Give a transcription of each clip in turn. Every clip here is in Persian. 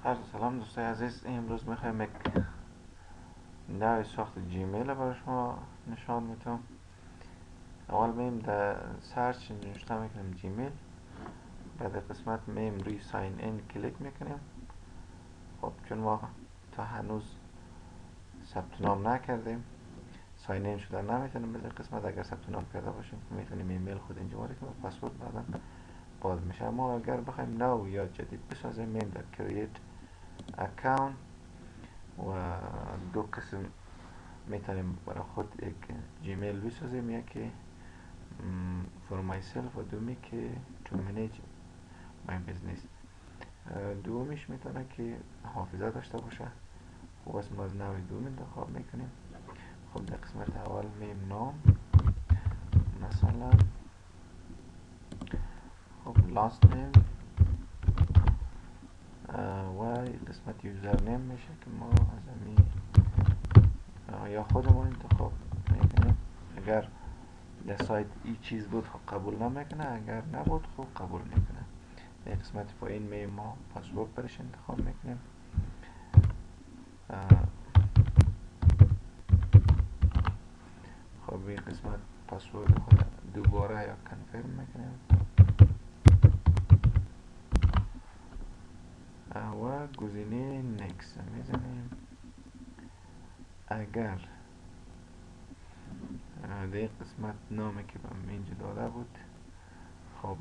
عرض سلام دوستای عزیز. امروز میخوایم یک نوع ساخت جیمیل برای شما نشان میتونم. اول میم در سرچ نوشته میکنیم جیمیل، بعد قسمت میم روی ساین این کلیک میکنیم. خب چون ما تا هنوز ثبت نام نکردیم ساین این شده نمیتونیم به قسمت. اگر ثبت نام کرده باشیم میتونیم ایمیل خود اینجا وارد کنیم و پسورد بعدا باز میشه. اما اگر بخوایم نو یا جدید بسازیم میم در کرییت اکاونت و دو قسم میتونیم برای خود یک جیمیل بسازیم، یکی for myself و دومی که to manage my business. دومیش میتونه که حافظه داشته باشه. خب از ما از نوع دوم انتخاب میکنیم. خب در قسمت اول میم نام مثلا خب last name و قسمت یوزر نیم میشه که ما از امی یا خودمون انتخاب میکنیم. اگر در سایت ای چیز بود خب قبول نمیکنه، اگر نبود خب قبول میکنه. در قسمت پایین می ما پاسورد برش انتخاب میکنیم. خب این قسمت پاسورد خود دوباره یا کنفرم میکنیم و گزینه نکس میزنیم. اگر در قسمت نامی که به اینجا داده بود خب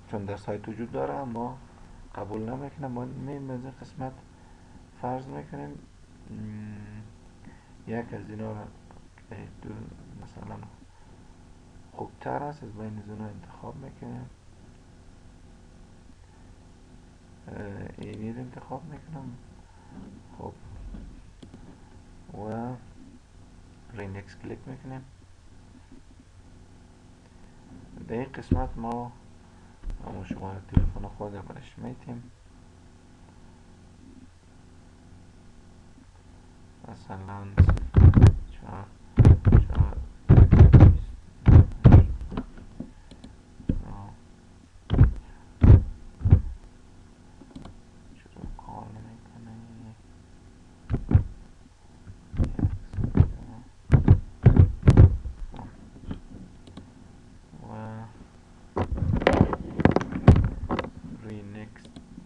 چون در سایت وجود داره اما قبول نمیکنه، ما میم از این قسمت فرض میکنیم یک از اینا را که مثلا خوبتر است از بین از اینا انتخاب میکنیم. اینی رو انتخاب میکنم. خب و رینکس کلیک میکنیم. در این قسمت ما همون شماره تلفن خود رو برش میتیم. مثلا 4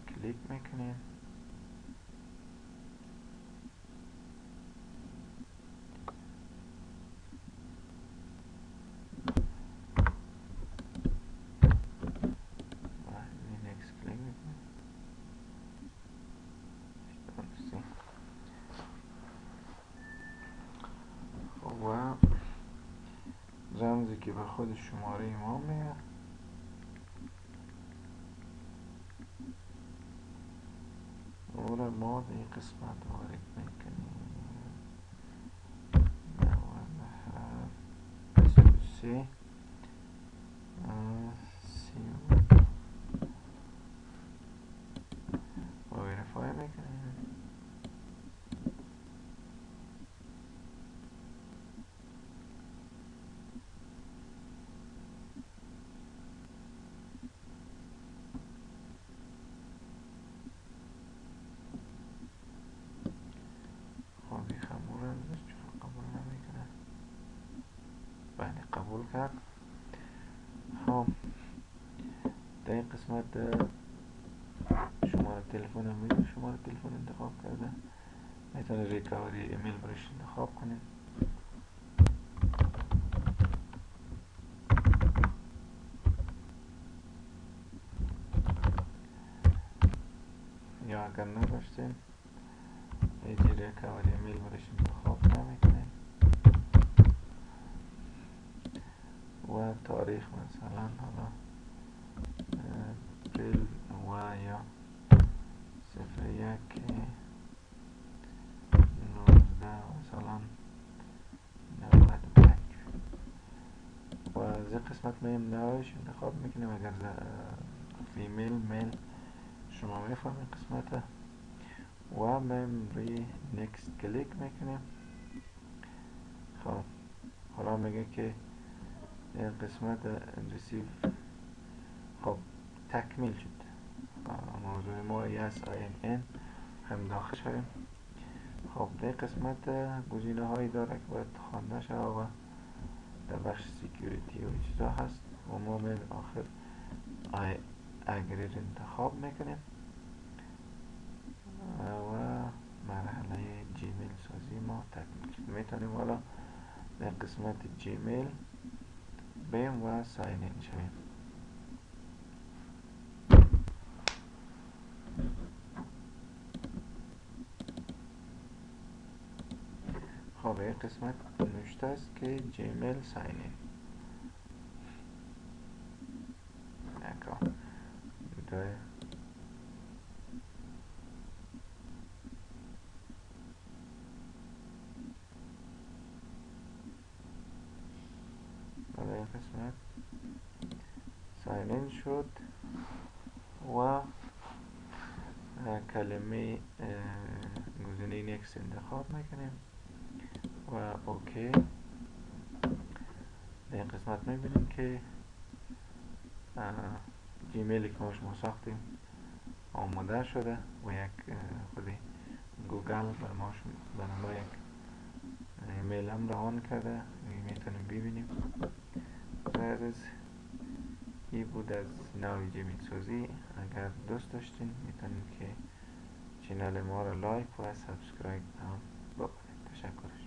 کلیک میکنیم. و رمزی که به خود شماره ما میاد او را ما در این قسمت وارد میکنیم. 23 و ویریفای میکنیم. خب این خمور رمزش چرا قبول نمیکنه؟ بله قبول کرد. خب در این قسمت شماره تلفن هم شماره تلفن انتخاب کرده. میتونه ریکاوری ایمیل برش انتخاب کنیم. یا اگر نداشتیم ایجی ریکاوری ایمیل برش انتخاب نمیکنیم و تاریخ مثلا حالا اپریل و یا 01 19 مثلا 95 و از این قسمت میم نوش انتخاب میکنیم. اگر فیمیل میل شما میفهمید قسمت و میم روی نکست کلیک میکنیم. خب حالا میگه که این قسمت ریسیو خب تکمیل شد. موضوع ما یس INN میخوایم داخل شویم. خب در قسمت گزینه هایی داره که باید خوانده شد و در بخش سیکیوریتی و چیزا هست و ما من آخر اگریر انتخاب میکنیم و مرحله جیمیل سازی ما تکمیل شد. میتونیم حالا در قسمت جیمیل بیم و ساین این شویم. خب این قسمت نوشته است که جیمیل ساین این دوی برای این قسمت ساین این شد و کلمه گزینه نکست انتخاب میکنیم و اوکی. در این قسمت میبینیم که جیمیلی که ما ساختیم آماده شده و یک خود گوگل بر ما یک ایمیل هم روان کرده، میتونیم ببینیم. این بود از نوع جیمیل سازی. اگر دوست داشتین میتونید که چینل ما را لایک و سابسکرایب هم بکنید. تشکر.